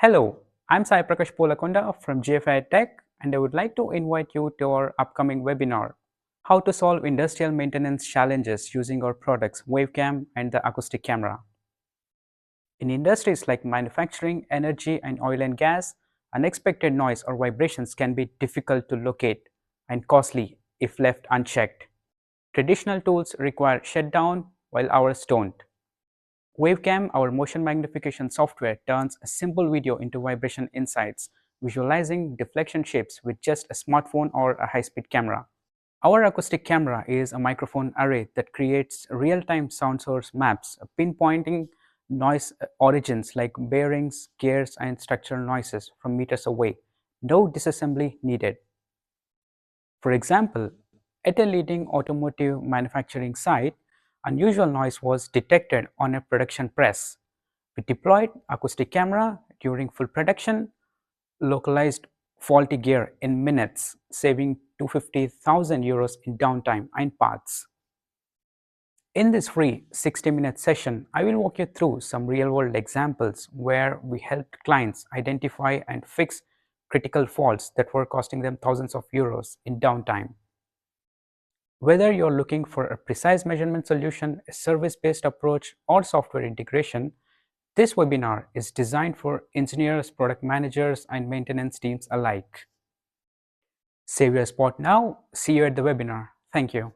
Hello, I'm Sai Prakash Polakonda from gfai Tech, and I would like to invite you to our upcoming webinar, How to Solve Industrial Maintenance Challenges Using Our Products WaveCam and the Acoustic Camera. In industries like manufacturing, energy, and oil and gas, unexpected noise or vibrations can be difficult to locate and costly if left unchecked. Traditional tools require shutdown, while ours don't. WaveCam, our motion magnification software, turns a simple video into vibration insights, visualizing deflection shapes with just a smartphone or a high-speed camera. Our acoustic camera is a microphone array that creates real-time sound source maps, pinpointing noise origins like bearings, gears, and structural noises from meters away. No disassembly needed. For example, at a leading automotive manufacturing site, unusual noise was detected on a production press. We deployed acoustic camera during full production, localized faulty gear in minutes, saving 250,000 euros in downtime and parts. In this free 60-minute session, I will walk you through some real-world examples where we helped clients identify and fix critical faults that were costing them thousands of euros in downtime. Whether you're looking for a precise measurement solution, a service-based approach, or software integration, this webinar is designed for engineers, product managers, and maintenance teams alike. Save your spot now. See you at the webinar. Thank you.